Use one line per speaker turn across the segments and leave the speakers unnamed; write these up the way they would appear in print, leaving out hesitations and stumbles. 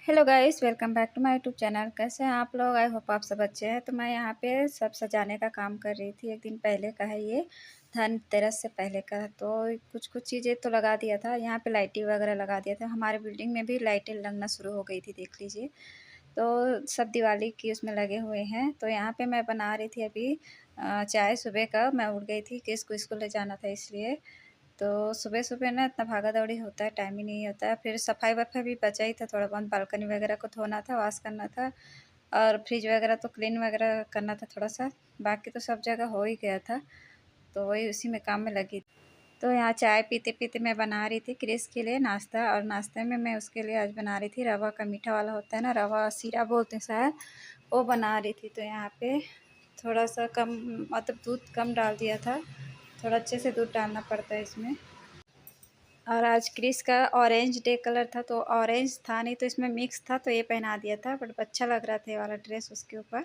Hello guys, welcome back to my YouTube channel. कैसे हैं आप लोग? आई होप आप सब अच्छे हैं। तो मैं यहाँ पे सब सजाने का काम कर रही थी। एक दिन पहले का है ये, धनतेरस से पहले का। तो कुछ कुछ चीज़ें तो लगा दिया था, यहाँ पे लाइटें वगैरह लगा दिया था। हमारे बिल्डिंग में भी लाइटें लगना शुरू हो गई थी, देख लीजिए। तो सब दिवाली की उसमें लगे हुए हैं। तो यहाँ पे मैं बना रही थी अभी चाय। सुबह का मैं उठ गई थी कि इसको स्कूल ले जाना था, इसलिए। तो सुबह-सुबह ना इतना भागा-दौड़ी होता है, टाइम ही नहीं होता है। फिर सफाई-वफाई भी बचा ही था, थोड़ा बहुत बालकनी वगैरह को धोना था, वॉश करना था, और फ्रिज वगैरह तो क्लीन वगैरह करना था थोड़ा-सा। बाकी तो सब जगह हो ही गया था, तो वही उसी में काम में लगी। तो यहाँ चाय पीते-पीते मैं बना रही थी क्रिस के लिए नाश्ता, और नाश्ते में मैं उसके लिए आज बना रही थी रवा का मीठा वाला होता है ना, रवा सीरा बोलते हैं शायद, वो बना रही थी। तो यहाँ पे थोड़ा-सा कम, मतलब दूध कम डाल दिया था। थोड़ा अच्छे से दूध डालना पड़ता है इसमें। और आज क्रिस का ऑरेंज डे कलर था, तो ऑरेंज था नहीं, तो इसमें मिक्स था, तो ये पहना दिया था। बट अच्छा लग रहा था ये वाला ड्रेस उसके ऊपर।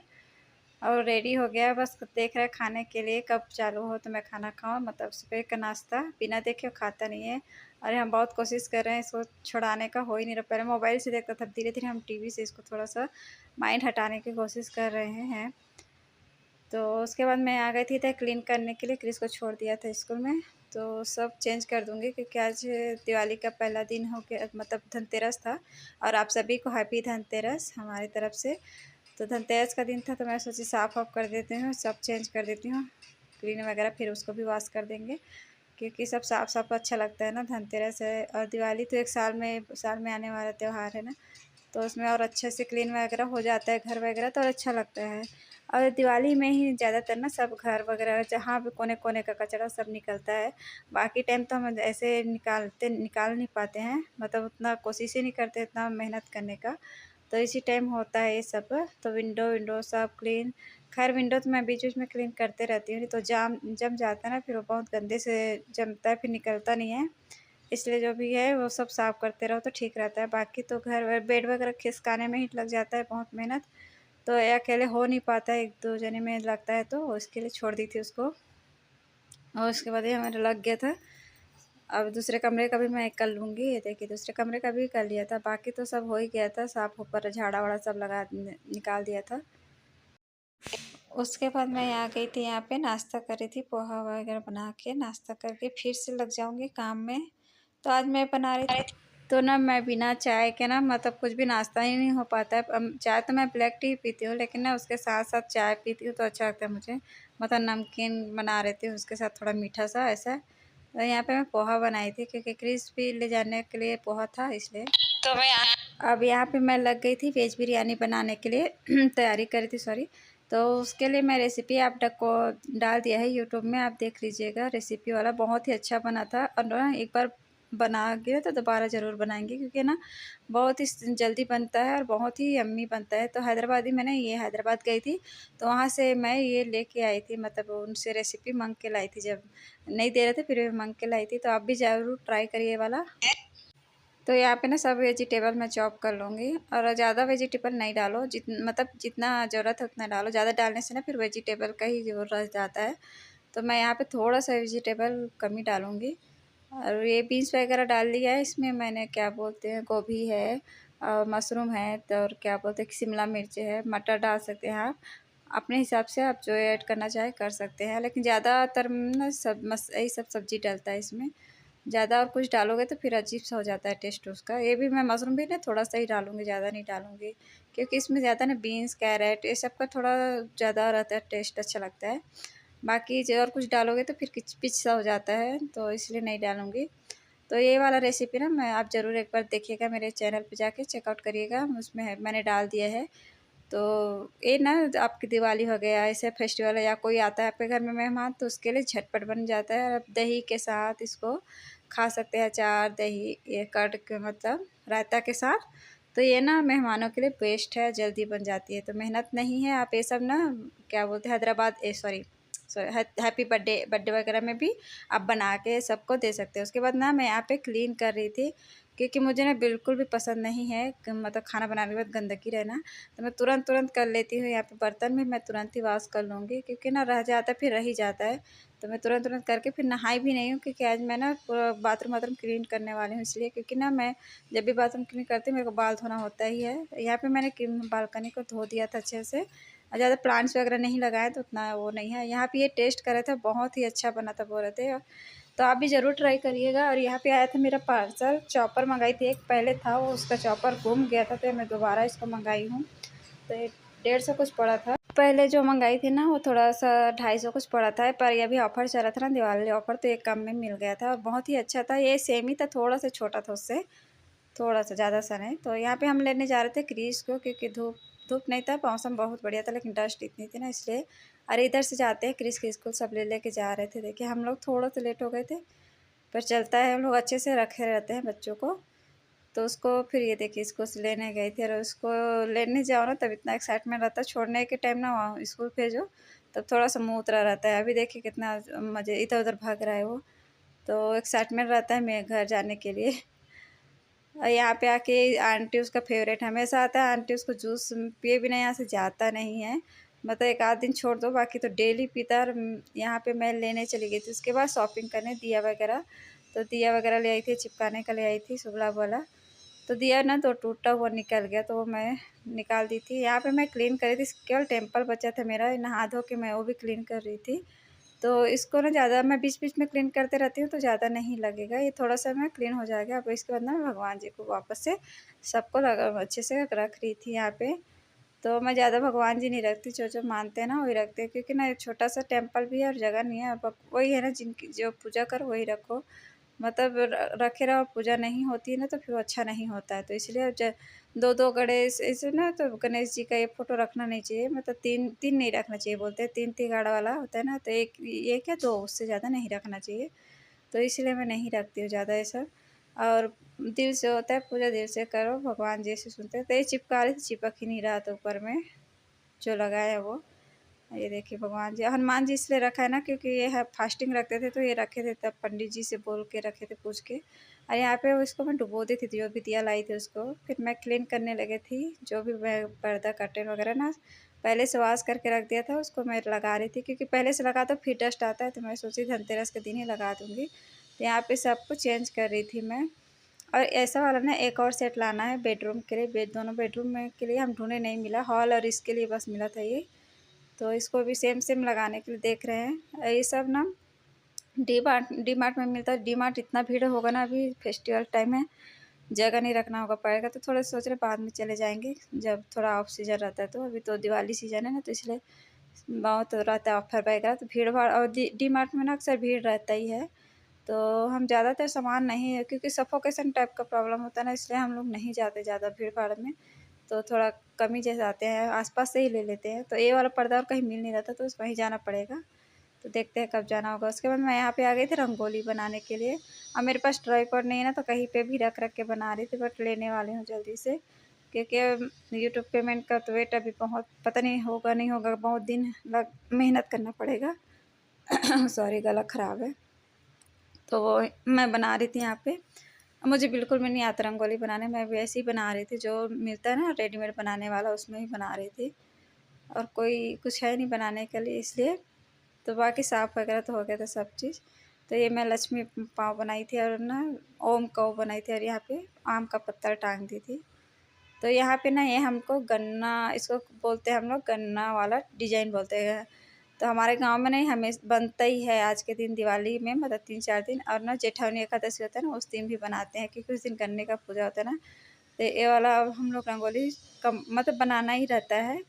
और रेडी हो गया, बस देख रहा है खाने के लिए कब चालू हो तो मैं खाना खाऊं। मतलब सुबह का नाश्ता बिना देखे वो खाता नहीं है। अरे हम बहुत कोशिश कर रहे हैं इसको छुड़ाने का, हो ही नहीं रहा। पहले मोबाइल से देखता था, धीरे धीरे हम टीवी से इसको थोड़ा सा माइंड हटाने की कोशिश कर रहे हैं। तो उसके बाद मैं आ गई थी क्लीन करने के लिए। क्रिस को छोड़ दिया था स्कूल में, तो सब चेंज कर दूँगी क्योंकि आज दिवाली का पहला दिन हो गया, मतलब धनतेरस था। और आप सभी को हैप्पी धनतेरस हमारी तरफ से। तो धनतेरस का दिन था, तो मैं सोची साफ़-वाफ़ कर देती हूँ, सब चेंज कर देती हूँ, क्लीन वगैरह, फिर उसको भी वॉश कर देंगे क्योंकि सब साफ़-साफ़ अच्छा लगता है ना। धनतेरस है और दिवाली तो एक साल में आने वाला त्यौहार है ना, तो उसमें और अच्छे से क्लीन वगैरह हो जाता है घर वगैरह, तो और अच्छा लगता है। और दिवाली में ही ज़्यादातर ना सब घर वगैरह जहाँ भी कोने-कोने का कचरा सब निकलता है। बाकी टाइम तो हम ऐसे निकाल नहीं पाते हैं, मतलब उतना कोशिश ही नहीं करते इतना मेहनत करने का। तो इसी टाइम होता है ये सब। तो विंडो विंडो सब क्लीन। खैर विंडो तो मैं बीच-बीच में क्लीन करते रहती हूँ, नहीं तो जाम जम जाता है ना, फिर वो बहुत गंदे से जमता है, फिर निकलता नहीं है। इसलिए जो भी है वो सब साफ़ करते रहो तो ठीक रहता है। बाकी तो घर वर बेड वगैरह खिसकाने में ही लग जाता है बहुत मेहनत, तो ये अकेले हो नहीं पाता है, 1-2 जने में लगता है, तो इसके लिए छोड़ दी थी उसको। और उसके बाद ये हमारा लग गया था। अब दूसरे कमरे का भी मैं कर लूँगी। ये देखिए दूसरे कमरे का भी कर लिया था, बाकी तो सब हो ही गया था साफ़, ऊपर झाड़ा-वाड़ा सब लगा निकाल दिया था। उसके बाद मैं आ गई थी यहाँ पे, नाश्ता कर रही थी, पोहा वगैरह बना के नाश्ता करके फिर से लग जाऊँगी काम में। तो आज मैं बना रही थी, तो ना मैं बिना चाय के ना, मतलब कुछ भी नाश्ता ही नहीं हो पाता है। चाय तो मैं ब्लैक टी ही पीती हूँ, लेकिन ना उसके साथ-साथ चाय पीती हूँ तो अच्छा लगता है मुझे। मतलब नमकीन बना रही थी, उसके साथ थोड़ा मीठा-सा ऐसा। तो यहाँ पे मैं पोहा बनाई थी क्योंकि क्रिस्पी ले जाने के लिए पोहा था, इसलिए। तो मैं अब यहाँ पे मैं लग गई थी वेज बिरयानी बनाने के लिए तैयारी कर रही थी, सॉरी। तो उसके लिए मैं रेसिपी आप तक को डाल दिया है यूट्यूब में, आप देख लीजिएगा। रेसिपी वाला बहुत ही अच्छा बना था, और ना एक बार बना गया तो दोबारा ज़रूर बनाएंगे क्योंकि ना बहुत ही जल्दी बनता है और बहुत ही यम्मी बनता है। तो हैदराबादी, मैंने ये हैदराबाद गई थी तो वहाँ से मैं ये लेके आई थी, मतलब उनसे रेसिपी मांग के लाई थी। जब नहीं दे रहे थे फिर भी मांग के लाई थी, तो आप भी ज़रूर ट्राई करिए ये वाला। तो यहाँ पे ना सब वेजिटेबल मैं चॉप कर लूँगी, और ज़्यादा वेजिटेबल नहीं डालो, मतलब जितना ज़रूरत है उतना डालो। ज़्यादा डालने से ना फिर वेजिटेबल का ही वो रह जाता है। तो मैं यहाँ पे थोड़ा सा वेजिटेबल कम ही डालूँगी। और ये बीन्स वगैरह डाल लिया है इसमें मैंने, क्या बोलते हैं, गोभी है और मशरूम है, तो और क्या बोलते हैं, शिमला मिर्च है, मटर डाल सकते हैं आप। अपने हिसाब से आप जो ऐड करना चाहें कर सकते हैं, लेकिन ज़्यादातर ना यही सब सब्ज़ी डलता है इसमें। ज़्यादा और कुछ डालोगे तो फिर अजीब-सा हो जाता है टेस्ट उसका। ये भी मैं मशरूम भी ना थोड़ा-सा ही डालूँगी, ज़्यादा नहीं डालूँगी, क्योंकि इसमें ज़्यादा ना बीन्स, कैरेट ये सब का थोड़ा ज़्यादा रहता है, टेस्ट अच्छा लगता है। बाकी जो और कुछ डालोगे तो फिर किच-पिच सा हो जाता है, तो इसलिए नहीं डालूँगी। तो ये वाला रेसिपी ना मैं, आप ज़रूर एक बार देखिएगा, मेरे चैनल पे जाके चेकआउट करिएगा, उसमें है, मैंने डाल दिया है। तो ये ना आपकी दिवाली हो गया, ऐसे फेस्टिवल है या कोई आता है आपके घर में मेहमान, तो उसके लिए झटपट बन जाता है। और आप दही के साथ इसको खा सकते हैं, अचार, दही, ये कट के मतलब रायता के साथ। तो ये ना मेहमानों के लिए बेस्ट है, जल्दी बन जाती है, तो मेहनत नहीं है। आप ये सब ना, क्या बोलते हैं, Hyderabad, sorry sorry, happy birthday birthday वगैरह में भी आप बना के सबको दे सकते हैं। उसके बाद ना मैं यहाँ पे क्लीन कर रही थी, क्योंकि मुझे ना बिल्कुल भी पसंद नहीं है कि मतलब खाना बनाने के बाद गंदगी रहना। तो मैं तुरंत-तुरंत कर लेती हूँ, यहाँ पे बर्तन भी मैं तुरंत ही वॉश कर लूँगी क्योंकि ना रह जाता है, फिर रह ही जाता है। तो मैं तुरंत-तुरंत करके फिर नहाई भी नहीं हूँ क्योंकि आज मैं ना पूरा बाथरूम-वाथरूम क्लीन करने वाली हूँ इसलिए, क्योंकि ना मैं जब भी बाथरूम क्लीन करती हूँ मेरे को बाल धोना होता ही है। यहाँ पे मैंने बालकनी को धो दिया था अच्छे से और ज़्यादा प्लांट्स वगैरह नहीं लगाए तो उतना वो नहीं है। यहाँ पे ये टेस्ट कर रहे थे, बहुत ही अच्छा बना था बोल रहे थे। तो आप भी ज़रूर ट्राई करिएगा। और यहाँ पे आया था मेरा पार्सल, चॉपर मँगाई थी, एक पहले था वो उसका चॉपर गुम गया था तो मैं दोबारा इसको मँगाई हूँ। तो ये 150 कुछ पड़ा था। पहले जो मँगाई थी ना वो थोड़ा-सा 250 कुछ पड़ा था, पर ये अभी ऑफ़र चल रहा था ना दिवाली ऑफ़र, तो ये कम में मिल गया था और बहुत ही अच्छा था। ये सेम ही था, थोड़ा-सा छोटा था उससे, थोड़ा-सा ज़्यादा-सा नहीं। तो यहाँ पे हम लेने जा रहे थे क्रीज़ को क्योंकि धूप धूप नहीं था, मौसम बहुत बढ़िया था लेकिन डस्ट इतनी थी ना इसलिए। अरे इधर से जाते हैं क्रिस के स्कूल, सब ले-लेके जा रहे थे। देखिए हम लोग थोड़ा-सा लेट हो गए थे, पर चलता है, हम लोग अच्छे से रखे रहते हैं बच्चों को। तो उसको फिर ये देखिए इसको लेने गई थी और उसको लेने जाओ ना तब इतना एक्साइटमेंट रहता है, छोड़ने के टाइम ना वहाँ स्कूल भेजो तब थोड़ा-सा मुँह उतरा रहता है। अभी देखिए कितना मज़े इधर-उधर भाग रहा है वो, तो एक्साइटमेंट रहता है मेरे घर जाने के लिए। और यहाँ पे आके आंटी उसका फ़ेवरेट हमेशा आता है, आंटी उसको जूस पिए बिना यहाँ से जाता नहीं है। मतलब एक आध दिन छोड़ दो, बाकी तो डेली पीता है। और यहाँ पे मैं लेने चली गई थी उसके बाद शॉपिंग करने, दिया वगैरह। तो दिया वगैरह ले आई थी, चिपकाने का ले आई थी शुभ-लाभ वाला। तो दिया ना तो टूटा हुआ निकल गया तो वो मैं निकाल दी थी। यहाँ पे मैं क्लीन कर रही थी, केवल टेम्पल बचा था मेरा, नहा धो के मैं वो भी क्लीन कर रही थी। तो इसको ना ज़्यादा मैं बीच-बीच में क्लीन करते रहती हूँ तो ज़्यादा नहीं लगेगा, ये थोड़ा-सा मैं क्लीन हो जाएगा। अब इसके बाद ना भगवान जी को वापस से सबको अच्छे से रख रही थी यहाँ पे। तो मैं ज़्यादा भगवान जी नहीं रखती, जो-जो मानते हैं ना वही रखते हैं क्योंकि ना छोटा-सा टेम्पल भी है और जगह नहीं है। अब वही है ना, जिनकी जो पूजा करो वही रखो। मतलब रखे रहो, पूजा नहीं होती है ना तो फिर वो अच्छा नहीं होता है। तो इसलिए ज 2-2 गणेश ऐसे ना, तो गणेश जी का एक फ़ोटो रखना नहीं चाहिए, मतलब 3 नहीं रखना चाहिए बोलते हैं, 3 तिगाड़ वाला होता है ना, तो 1 या 2, उससे ज़्यादा नहीं रखना चाहिए। तो इसलिए मैं नहीं रखती हूँ ज़्यादा ये सब। और दिल से होता है पूजा, दिल से करो, भगवान जैसे सुनते हैं। तो ये चिपका रही थी, चिपक ही नहीं रहा था ऊपर में जो लगाया है वो। ये देखिए भगवान जी, हनुमान जी इसलिए रखा है ना क्योंकि ये है फास्टिंग रखते थे तो ये रखे थे, तब पंडित जी से बोल के रखे थे पूछ के। और यहाँ पे उसको मैं डुबो दी थी, जो भी दिया लाई थी उसको, फिर मैं क्लीन करने लगी थी। जो भी मैं पर्दा कर्टेन वगैरह ना पहले से वॉश करके रख दिया था, उसको मैं लगा रही थी क्योंकि पहले से लगा तो फिर डस्ट आता है, तो मैं सोची धनतेरस के दिन ही लगा दूँगी। तो यहाँ पे सब कुछ चेंज कर रही थी मैं। और ऐसा वाला ना एक और सेट लाना है बेडरूम के लिए, दोनों बेडरूम में के लिए हम ढूँढे, नहीं मिला, हॉल और इसके लिए बस मिला था ये। तो इसको भी सेम सेम लगाने के लिए देख रहे हैं। ये सब ना डी मार्ट में मिलता है। डी मार्ट इतना भीड़ होगा ना, अभी फेस्टिवल टाइम है, जगह नहीं रखना होगा पड़ेगा, तो थोड़ा सोच रहे बाद में चले जाएँगे जब थोड़ा ऑफ सीज़न रहता है। तो अभी तो दिवाली सीज़न है ना, तो इसलिए बहुत रहता है ऑफर वगैरह, तो भीड़-भाड़ और डी मार्ट में ना अक्सर भीड़ रहता ही है। तो हम ज़्यादातर सामान नहीं है क्योंकि सफोकेशन टाइप का प्रॉब्लम होता है ना, इसलिए हम लोग नहीं जाते ज़्यादा भीड़-भाड़ में। तो थोड़ा कम ही जैसे आते हैं, आस-पास से ही ले लेते हैं। तो ये वाला पर्दा और कहीं मिल नहीं रहा था तो वहीं जाना पड़ेगा। तो देखते हैं कब जाना होगा। उसके बाद मैं यहाँ पे आ गई थी रंगोली बनाने के लिए। अब मेरे पास ट्राइपॉड नहीं है ना, तो कहीं पे भी रख-रख के बना रही थी, बट लेने वाली हूँ जल्दी से क्योंकि यूट्यूब पेमेंट का तो वेट अभी बहुत, पता नहीं होगा नहीं होगा, बहुत दिन लग मेहनत करना पड़ेगा। सॉरी, गला ख़राब है। तो वो मैं बना रही थी यहाँ पे। मुझे बिल्कुल भी नहीं आता रंगोली बनाने, मैं वैसे ही बना रही थी जो मिलता है ना रेडीमेड बनाने वाला, उसमें ही बना रही थी। और कोई कुछ है नहीं बनाने के लिए इसलिए। तो बाकी साफ़ वगैरह तो हो गया था सब चीज़। तो ये मैं लक्ष्मी पाँव बनाई थी और ना ओम का वो बनाई थी और यहाँ पे आम का पत्ता टाँग दी थी। तो यहाँ पे ना ये हमको गन्ना, इसको बोलते हैं हम लोग गन्ना वाला डिज़ाइन बोलते हैं। तो हमारे गाँव में नहीं, हमें बनता ही है आज के दिन दिवाली में, मतलब 3-4 दिन, और ना जेठौनी एकादशी होता है ना उस दिन भी बनाते हैं क्योंकि उस दिन गन्ने का पूजा होता है ना। तो ये वाला अब हम लोग रंगोली कम मतलब बनाना ही रहता है।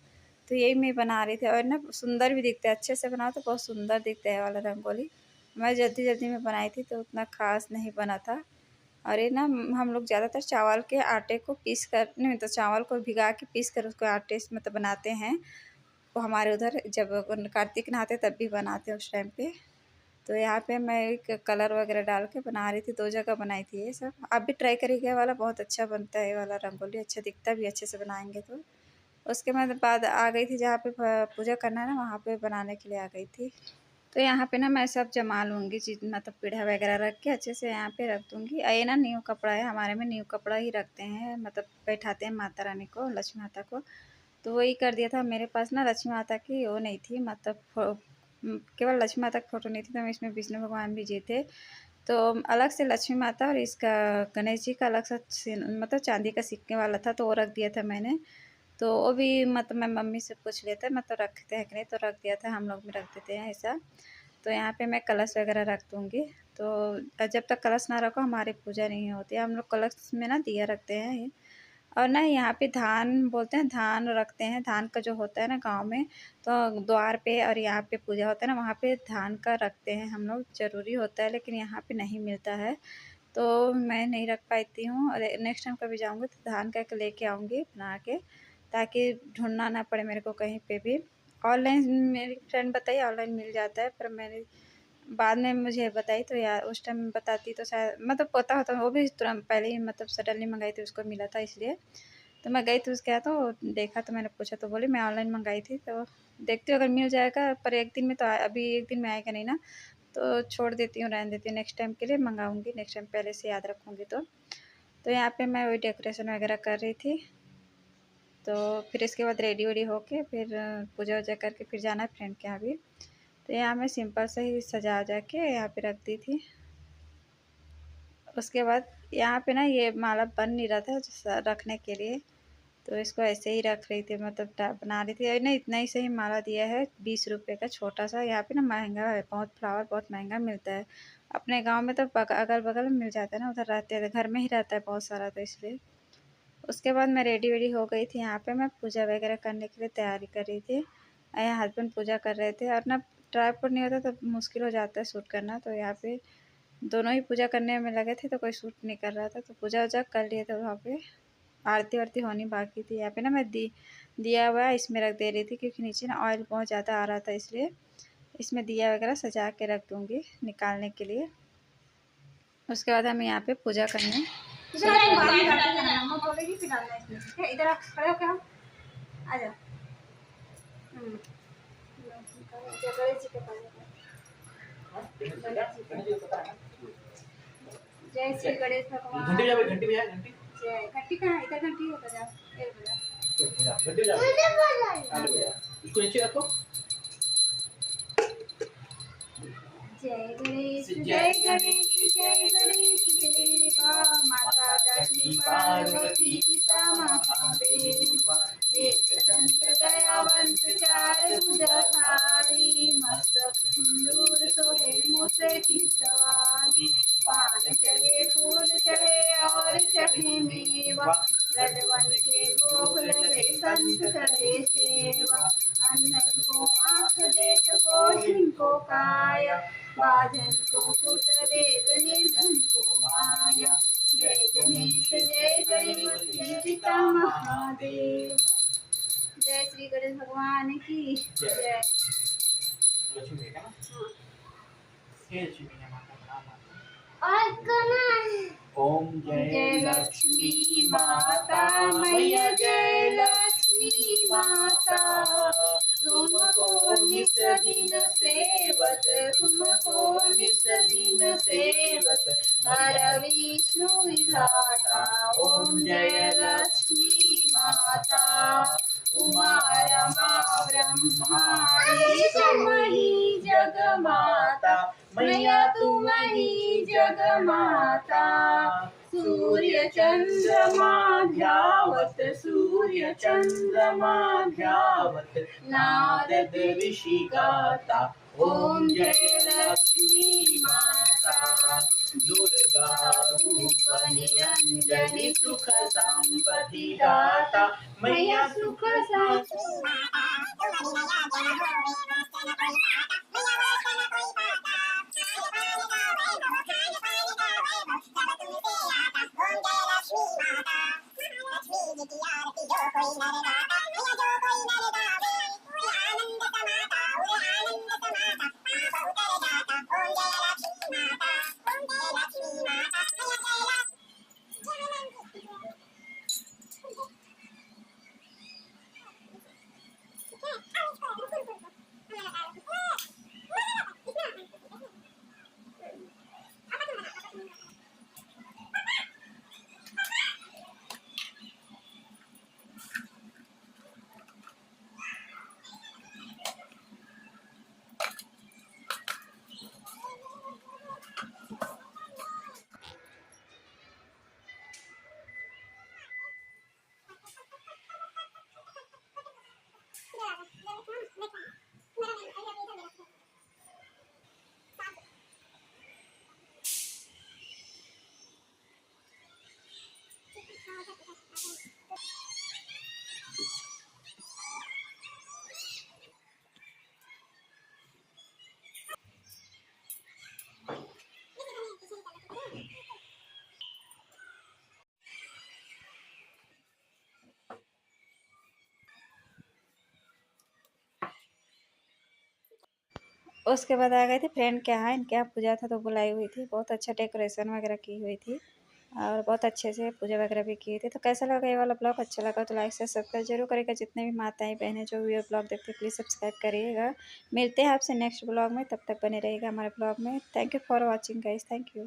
तो यही मैं बना रही थी और ना सुंदर भी दिखता है, अच्छे से बनाओ तो बहुत सुंदर दिखता है ये वाला रंगोली। मैं जल्दी-जल्दी में बनाई थी तो उतना ख़ास नहीं बना था। और ये ना हम लोग ज़्यादातर चावल के आटे को पीस कर, नहीं तो चावल को भिगा के पीस कर उसको आटे से मतलब बनाते हैं। वो हमारे उधर जब कार्तिक नहाते तब भी बनाते हैं उस टाइम पे। तो यहाँ पे मैं एक कलर वगैरह डाल के बना रही थी, 2 जगह बनाई थी ये सब। आप भी ट्राई करिएगा, ये वाला बहुत अच्छा बनता है, ये वाला रंगोली अच्छा दिखता भी अच्छे से बनाएँगे तो। उसके बाद आ गई थी जहाँ पे पूजा करना है ना, वहाँ पे बनाने के लिए आ गई थी। तो यहाँ पे ना मैं सब जमा लूँगी चीज़, मतलब पीढ़ा वगैरह रख के अच्छे से यहाँ पे रख दूँगी। ये ना न्यू कपड़ा है, हमारे में न्यू कपड़ा ही रखते हैं, मतलब बैठाते हैं माता रानी को, लक्ष्मी माता को। तो वही कर दिया था। मेरे पास ना लक्ष्मी माता की वो नहीं थी, मतलब केवल लक्ष्मी माता की फ़ोटो नहीं थी, तो मैं इसमें विष्णु भगवान भी जी थे। तो अलग से लक्ष्मी माता और इसका गणेश जी का अलग से मतलब चांदी का सिक्के वाला था, तो वो रख दिया था मैंने। तो वो भी मतलब मैं मम्मी से पूछ लिया था, मतलब रखते हैं कि नहीं, तो रख दिया था, हम लोग भी रख देते हैं ऐसा। तो यहाँ पे मैं कलश वगैरह रख दूँगी। तो जब तक कलश ना रखो हमारी पूजा नहीं होती है। हम लोग कलश में ना दिया रखते हैं। और ना यहाँ पे धान बोलते हैं, धान रखते हैं। धान का जो होता है ना गाँव में, तो द्वार पे और यहाँ पे पूजा होता है ना, वहाँ पे धान का रखते हैं हम लोग, ज़रूरी होता है, लेकिन यहाँ पे नहीं मिलता है। तो मैं नहीं रख पाती हूँ, और नेक्स्ट टाइम कभी जाऊँगी तो धान का लेके आऊँगी बना के, ताकि ढूँढना ना पड़े मेरे को कहीं पे भी। ऑनलाइन मेरी फ्रेंड बताई ऑनलाइन मिल जाता है, पर मैंने बाद में मुझे बताई, तो यार उस टाइम बताती तो शायद मतलब पता होता, वो भी तुरंत पहले ही मतलब सडनली मंगाई थी, उसको मिला था इसलिए। तो मैं गई थी उसके यहाँ, तो देखा, तो मैंने पूछा, तो बोली मैं ऑनलाइन मंगाई थी, तो देखती हूँ अगर मिल जाएगा, पर एक दिन में तो अभी एक दिन में आएगा नहीं ना, तो छोड़ देती हूँ, रहने देती हूँ, नेक्स्ट टाइम के लिए मंगाऊंगी, नेक्स्ट टाइम पहले से याद रखूँगी। तो यहाँ पे मैं वही डेकोरेशन वगैरह कर रही थी। तो फिर इसके बाद रेडी वेडी होके फिर पूजा वूजा करके फिर जाना है फ्रेंड के यहाँ भी। तो यहाँ मैं सिंपल से ही सजा वजा के यहाँ पे रख दी थी। उसके बाद यहाँ पे ना ये माला बन नहीं रहा था रखने के लिए, तो इसको ऐसे ही रख रही थी, मतलब बना रही थी। नहीं, इतना ही सही माला दिया है, 20 रुपये का छोटा सा। यहाँ पे ना महंगा है बहुत, फ्लावर बहुत महंगा मिलता है। अपने गांव में तो अगल बगल में मिल जाता है ना, उधर रहते हैं, घर में ही रहता है बहुत सारा, तो इसलिए। उसके बाद मैं रेडी वेडी हो गई थी, यहाँ पे मैं पूजा वगैरह करने के लिए तैयारी कर रही थी। यहाँ हस्बैंड पूजा कर रहे थे, और ना ट्राईपॉड नहीं होता तो मुश्किल हो जाता है शूट करना, तो यहाँ पे दोनों ही पूजा करने में लगे थे, तो कोई शूट नहीं कर रहा था, तो पूजा वूजा कर लिए थे वहाँ पे। आरती वारती होनी बाकी थी। यहाँ पे ना मैं दिया हुआ इसमें रख दे रही थी, क्योंकि नीचे ना ऑयल बहुत ज़्यादा आ रहा था, इसलिए इसमें दिया वगैरह सजा के रख दूँगी निकालने के लिए। उसके बाद हम यहाँ पे पूजा करने मम्मा बोलेगी फिर डालना इसमें, ठीक है? इधर खड़े होके हम आ जाओ। गणेश जी के पास जय श्री गणेश भगवान। घंटी बजा, घंटी बजा, घंटी जय। घंटी कहाँ है? इधर घंटी होता जा, ये बजा, घंटी बजा, इसको नीचे रखो। जय गणेश जय गणेश जय गणेश देवा, माता लक्ष्मी पार्वती पिता महादेव, एक दंत दयावंत चार भुजधारी, मस्तक सिंदूर सोहे मुसे की सवारी, पान चढ़े फूल चढ़े और चढ़े मेवा, लडवन के भोग लगे संत करे सेवा, अंधन को आँख देख कोढ़िन को काया, बाधन को पुत्र देत निर्धन को माया, जय गणेश जय गणेश पिता महादेव। जय श्री गणेश भगवान की जय। लक्ष्मी का ना, हे लक्ष्मी का ओम जय लक्ष्मी माता मैया, जय लक्ष्मी माता, तुमको नित दिन सेवत, तुमको नित दिन सेवत, हर विष्णु विधाता। ओम जय लक्ष्मी माता, उमा रमा ब्रह्माणी, तुम ही जग माता मैया, तुम ही जग माता। सूर्य चंद्रमा ध्यावत, सूर्य चंद्रमा ध्यावत, नारद ऋषि गाता। ओम जय लक्ष्मी माता, दुर्गा रूप निरंजनी, सुख संपत्ति दाता मैया, सुख संपत्ति। उसके बाद आ गए थे फ्रेंड के यहाँ, इनके यहाँ पूजा था तो बुलाई हुई थी। बहुत अच्छा डेकोरेशन वगैरह की हुई थी और बहुत अच्छे से पूजा वगैरह भी किए थे। तो कैसा लगा ये वाला ब्लॉग? अच्छा लगा तो लाइक से सब्सक्राइब जरूर करेगा। जितने भी माताएं बहनें जो भी ब्लॉग देखते हैं प्लीज़ सब्सक्राइब करिएगा। मिलते हैं आपसे नेक्स्ट ब्लॉग में, तब तक बने रहिएगा हमारे ब्लॉग में। Thank you for watching guys, thank you.